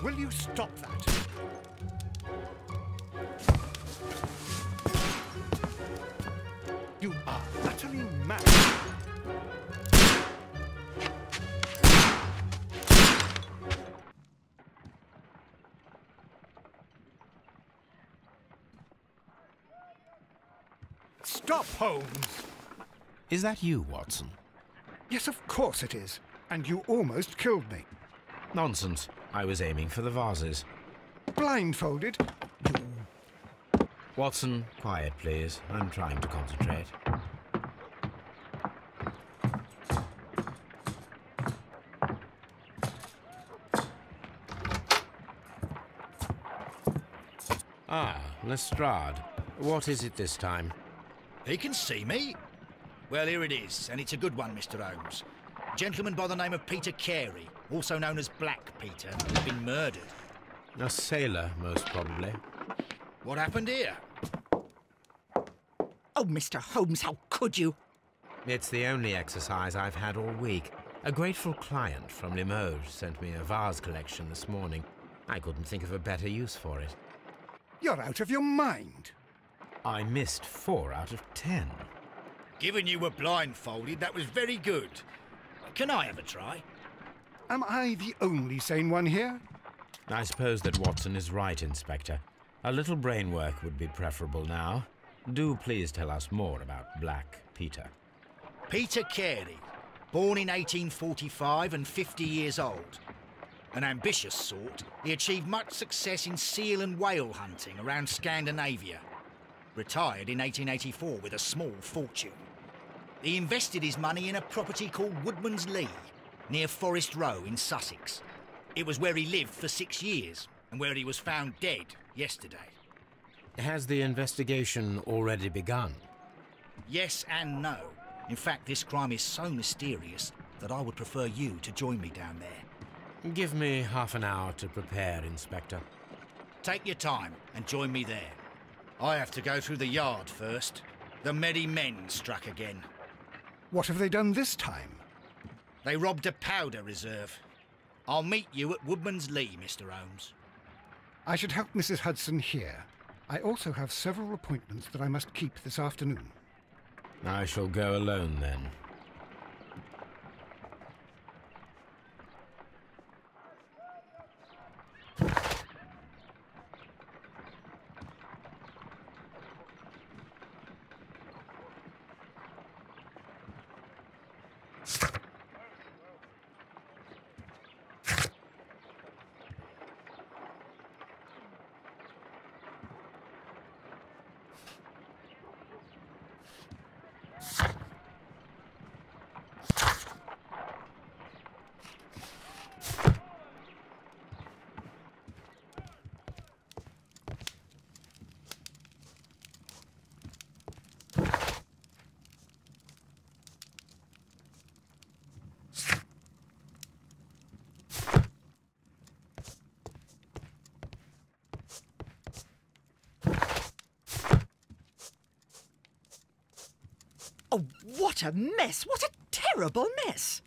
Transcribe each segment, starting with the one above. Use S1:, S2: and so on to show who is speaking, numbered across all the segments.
S1: Will you stop that? You are utterly mad. Stop, Holmes!
S2: Is that you, Watson?
S1: Yes, of course it is. And you almost killed me.
S2: Nonsense. I was aiming for the vases.
S1: Blindfolded?
S2: Watson, quiet, please. I'm trying to concentrate. Ah, Lestrade. What is it this time?
S3: He can see me. Well, here it is, and it's a good one, Mr. Holmes. A gentleman by the name of Peter Carey, also known as Black Peter, has been murdered.
S2: A sailor, most probably.
S3: What happened here?
S4: Oh, Mr. Holmes, how could you?
S2: It's the only exercise I've had all week. A grateful client from Limoges sent me a vase collection this morning. I couldn't think of a better use for it.
S1: You're out of your mind.
S2: I missed 4 out of 10.
S3: Given you were blindfolded, that was very good. Can I have a try?
S1: Am I the only sane one here?
S2: I suppose that Watson is right, Inspector. A little brain work would be preferable now. Do please tell us more about Black Peter.
S3: Peter Carey, born in 1845 and 50 years old. An ambitious sort, he achieved much success in seal and whale hunting around Scandinavia. Retired in 1884 with a small fortune. He invested his money in a property called Woodman's Lee, near Forest Row in Sussex. It was where he lived for 6 years, and where he was found dead yesterday.
S2: Has the investigation already begun?
S3: Yes and no. In fact, this crime is so mysterious that I would prefer you to join me down there.
S2: Give me half an hour to prepare, Inspector.
S3: Take your time and join me there. I have to go through the yard first. The merry men struck again.
S1: What have they done this time?
S3: They robbed a powder reserve. I'll meet you at Woodman's Lee, Mr. Holmes.
S1: I should help Mrs. Hudson here. I also have several appointments that I must keep this afternoon.
S2: I shall go alone, then.
S4: Oh, what a mess! What a terrible mess!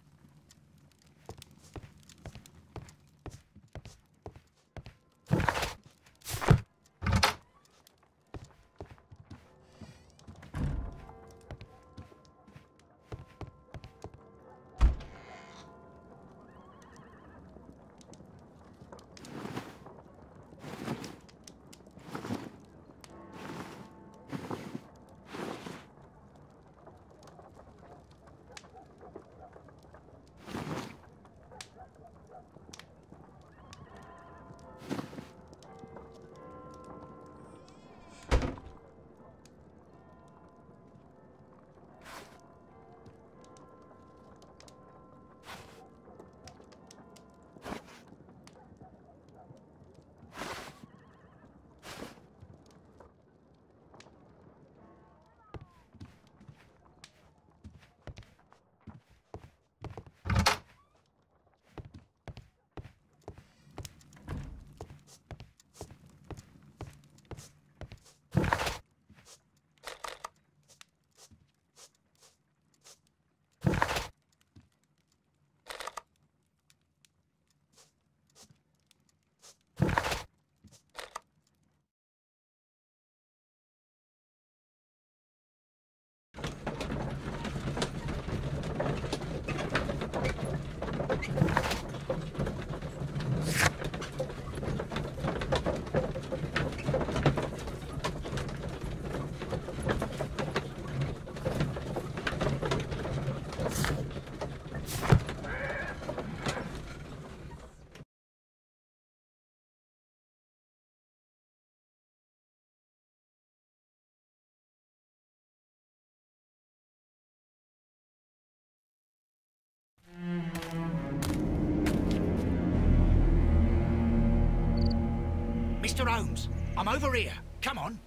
S3: Mr. Holmes, I'm over here. Come on.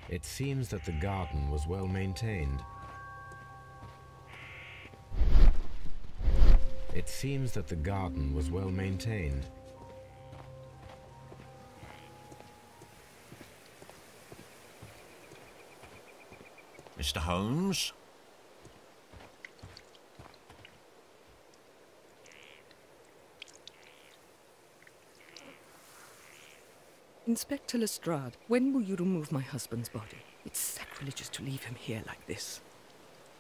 S2: It seems that the garden was well maintained. It seems that the garden was well maintained.
S5: Mr. Holmes?
S6: Inspector Lestrade, when will you remove my husband's body? It's sacrilegious to leave him here like this.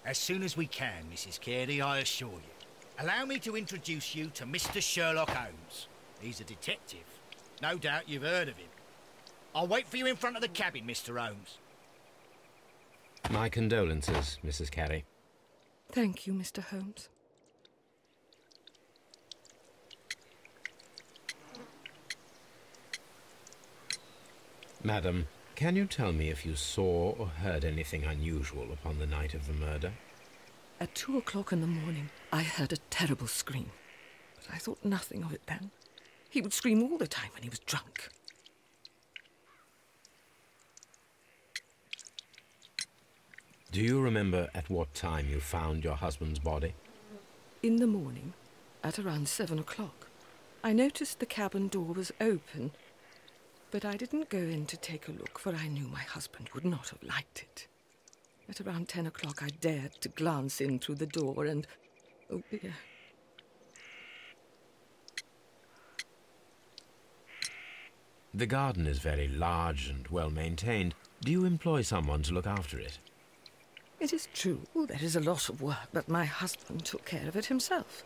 S3: As soon as we can, Mrs. Carey, I assure you. Allow me to introduce you to Mr. Sherlock Holmes. He's a detective. No doubt you've heard of him. I'll wait for you in front of the cabin, Mr. Holmes.
S2: My condolences, Mrs. Carey.
S6: Thank you, Mr. Holmes.
S2: Madam, can you tell me if you saw or heard anything unusual upon the night of the murder?
S6: At 2 o'clock in the morning, I heard a terrible scream. But I thought nothing of it then. He would scream all the time when he was drunk.
S2: Do you remember at what time you found your husband's body?
S6: In the morning, at around 7 o'clock, I noticed the cabin door was open, but I didn't go in to take a look, for I knew my husband would not have liked it. At around 10 o'clock, I dared to glance in through the door and... oh dear.
S2: The garden is very large and well maintained. Do you employ someone to look after it?
S6: It is true, there is a lot of work, but my husband took care of it himself.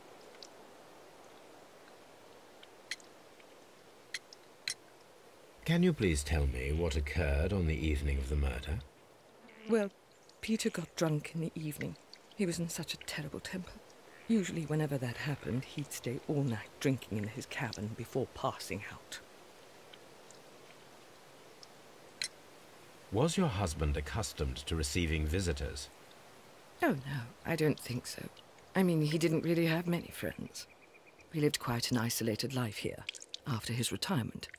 S2: Can you please tell me what occurred on the evening of the murder?
S6: Well, Peter got drunk in the evening. He was in such a terrible temper. Usually whenever that happened, he'd stay all night drinking in his cabin before passing out.
S2: Was your husband accustomed to receiving visitors?
S6: Oh, no, I don't think so. I mean, he didn't really have many friends. He lived quite an isolated life here, after his retirement.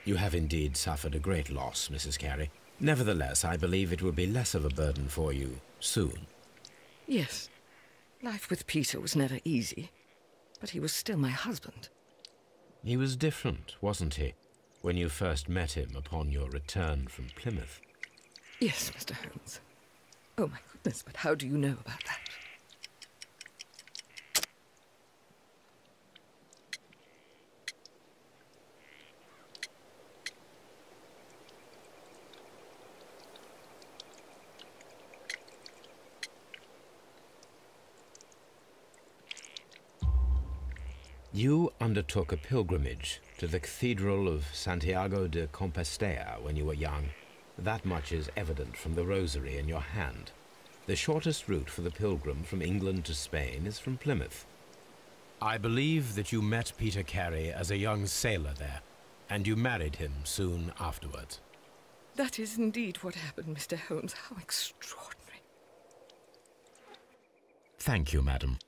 S2: You have indeed suffered a great loss, Mrs. Carey. Nevertheless, I believe it will be less of a burden for you soon.
S6: Yes. Life with Peter was never easy, but he was still my husband.
S2: He was different, wasn't he, when you first met him upon your return from Plymouth?
S6: Yes, Mr. Holmes. Oh, my goodness, but how do you know about that?
S2: You undertook a pilgrimage to the Cathedral of Santiago de Compostela when you were young. That much is evident from the rosary in your hand. The shortest route for the pilgrim from England to Spain is from Plymouth. I believe that you met Peter Carey as a young sailor there, and you married him soon afterwards.
S6: That is indeed what happened, Mr. Holmes. How extraordinary.
S2: Thank you, madam.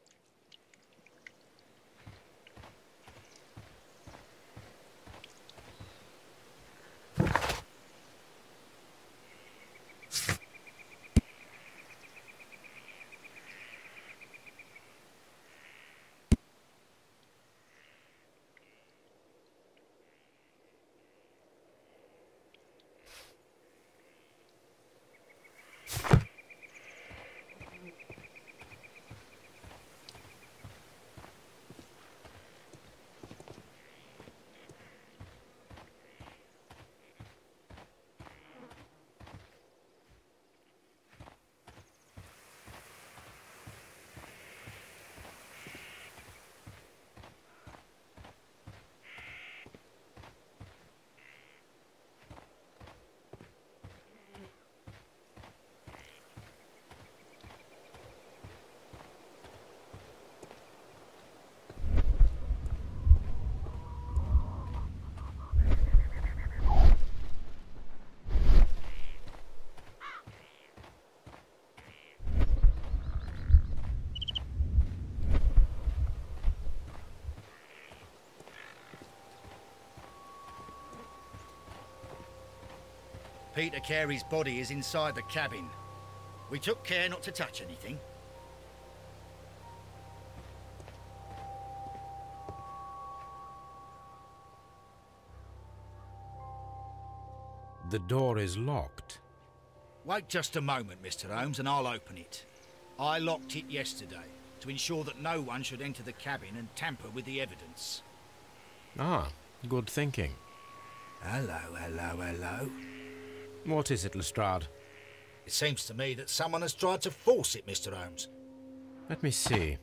S3: Peter Carey's body is inside the cabin. We took care not to touch anything.
S2: The door is locked.
S3: Wait just a moment, Mr. Holmes, and I'll open it. I locked it yesterday to ensure that no one should enter the cabin and tamper with the evidence.
S2: Ah, good thinking.
S3: Hello, hello, hello.
S2: What is it, Lestrade?
S3: It seems to me that someone has tried to force it, Mr. Holmes.
S2: Let me see.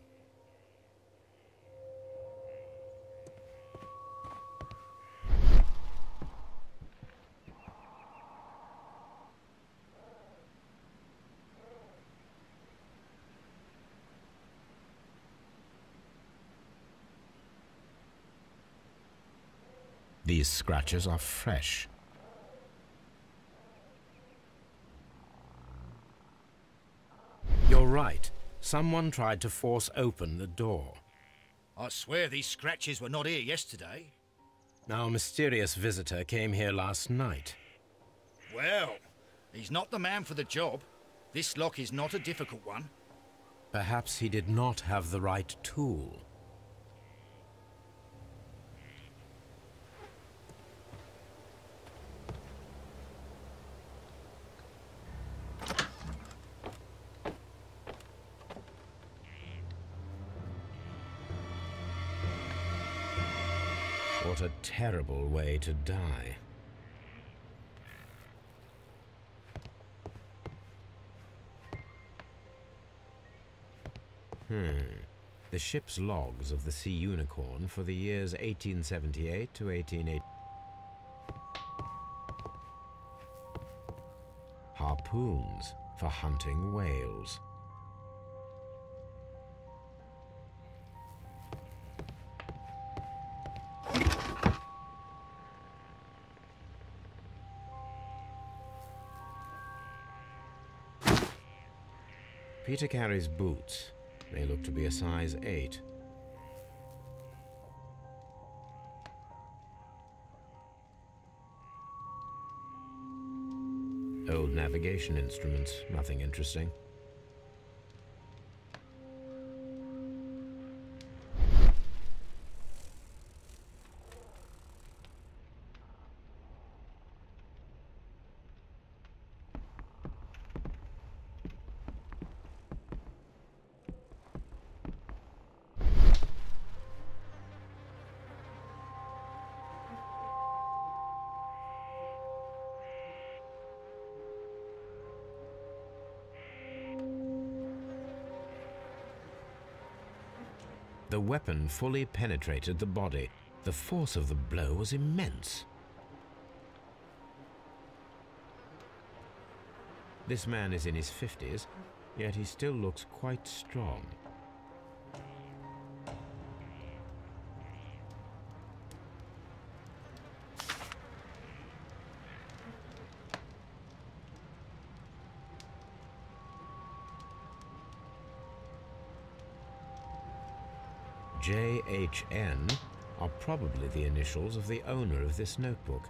S2: These scratches are fresh. You're right. Someone tried to force open the door.
S3: I swear these scratches were not here yesterday.
S2: Our mysterious visitor came here last night.
S3: Well, he's not the man for the job. This lock is not a difficult one.
S2: Perhaps he did not have the right tool. What a terrible way to die. The ship's logs of the Sea Unicorn for the years 1878 to 1880. Harpoons for hunting whales. Peter Carey's boots. They look to be a size 8. Old navigation instruments, nothing interesting. The weapon fully penetrated the body. The force of the blow was immense. This man is in his 50s, yet he still looks quite strong. JHN are probably the initials of the owner of this notebook.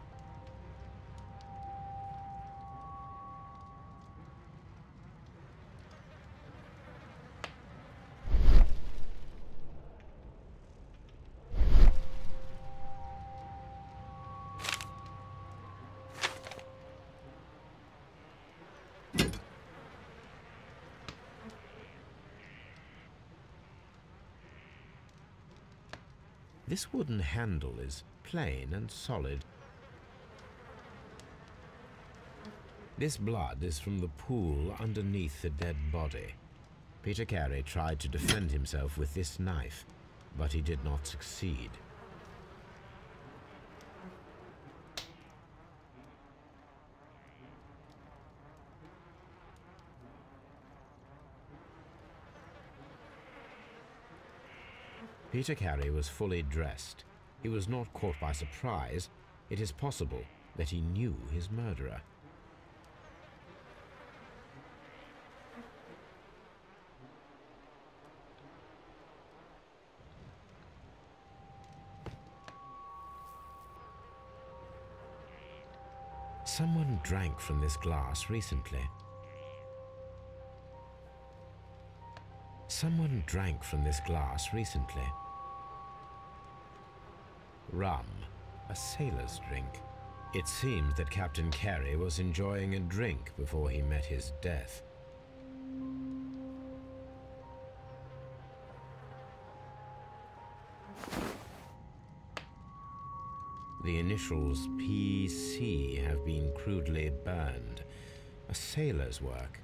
S2: This wooden handle is plain and solid. This blood is from the pool underneath the dead body. Peter Carey tried to defend himself with this knife, but he did not succeed. Peter Carey was fully dressed. He was not caught by surprise. It is possible that he knew his murderer. Someone drank from this glass recently. Someone drank from this glass recently. Rum, a sailor's drink. It seemed that Captain Carey was enjoying a drink before he met his death. The initials PC have been crudely burned. A sailor's work.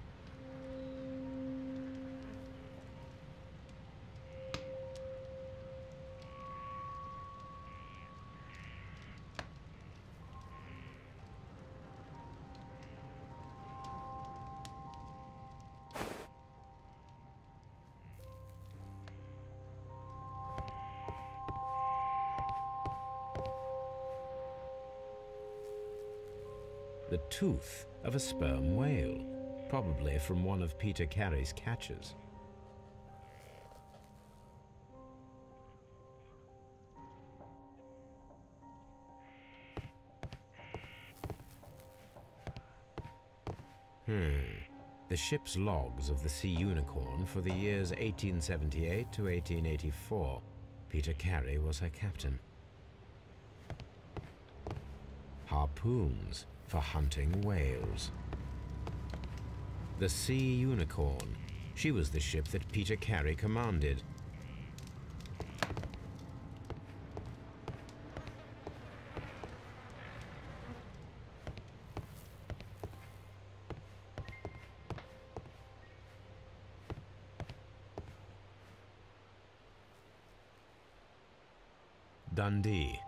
S2: The tooth of a sperm whale, probably from one of Peter Carey's catches. The ship's logs of the Sea Unicorn for the years 1878 to 1884. Peter Carey was her captain. Harpoons for hunting whales. The Sea Unicorn. She was the ship that Peter Carey commanded. Dundee.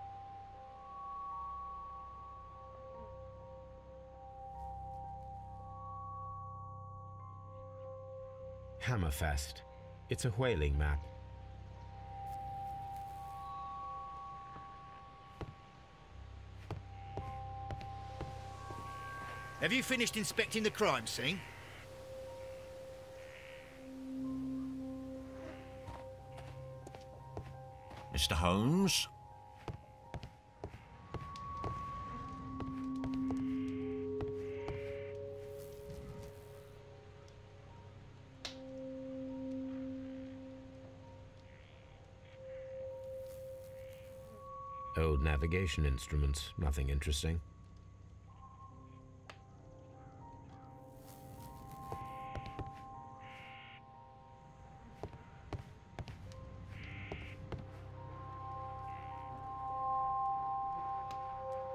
S2: Hammerfest. It's a whaling map.
S3: Have you finished inspecting the crime scene?
S5: Mr. Holmes?
S2: Old navigation instruments, nothing interesting.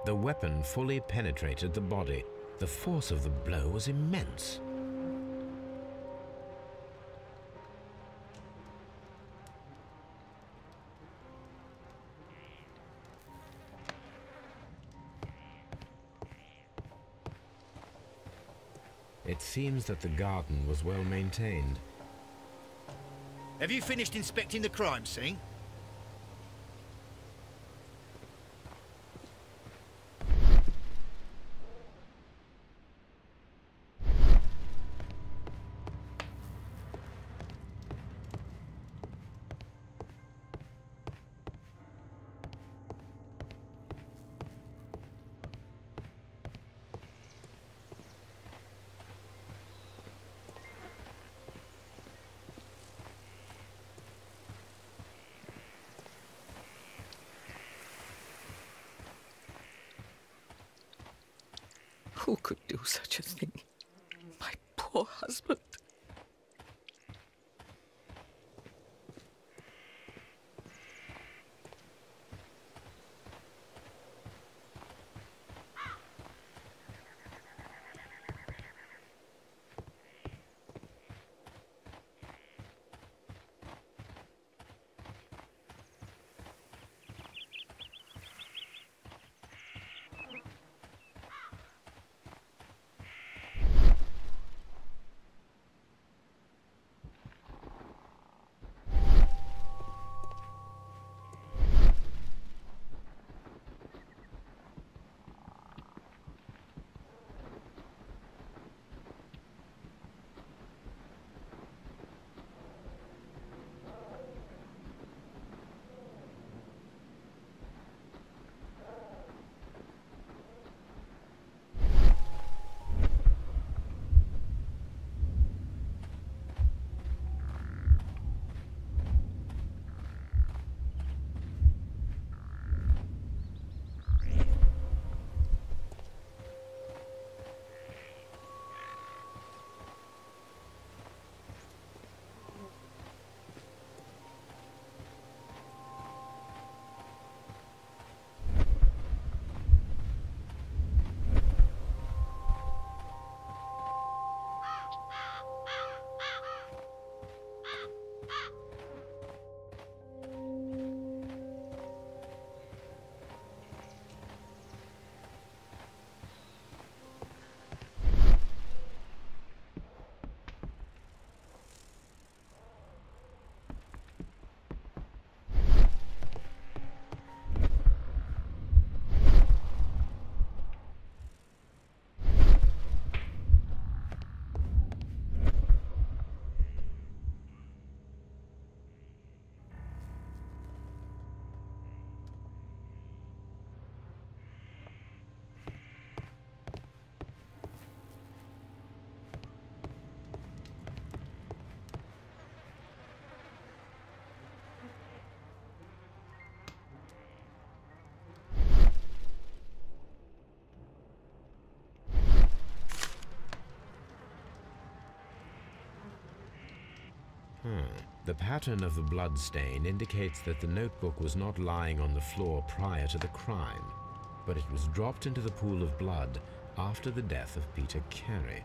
S2: The weapon fully penetrated the body. The force of the blow was immense. It seems that the garden was well maintained.
S3: Have you finished inspecting the crime scene?
S6: Who could do such a thing? My poor husband.
S2: The pattern of the blood stain indicates that the notebook was not lying on the floor prior to the crime, but it was dropped into the pool of blood after the death of Peter Carey.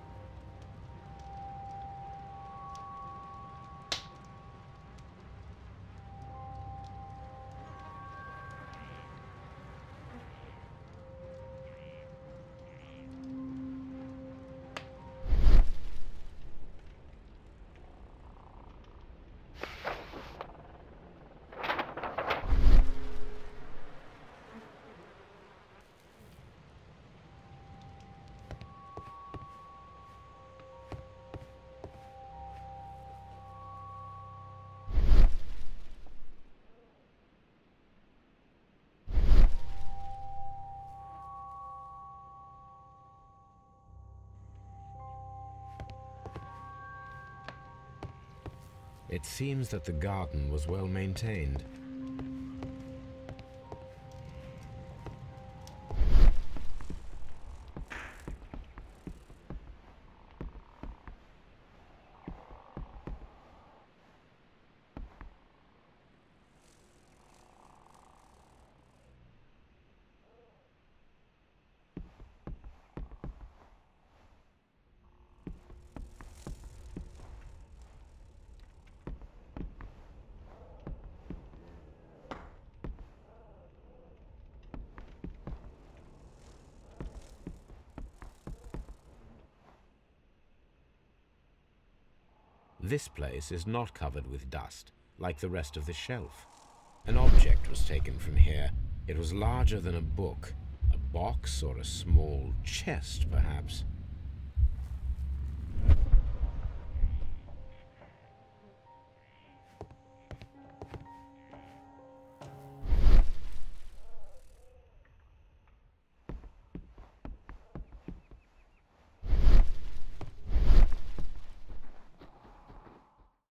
S2: It seems that the garden was well maintained. This place is not covered with dust, like the rest of the shelf. An object was taken from here. It was larger than a book, a box or a small chest, perhaps.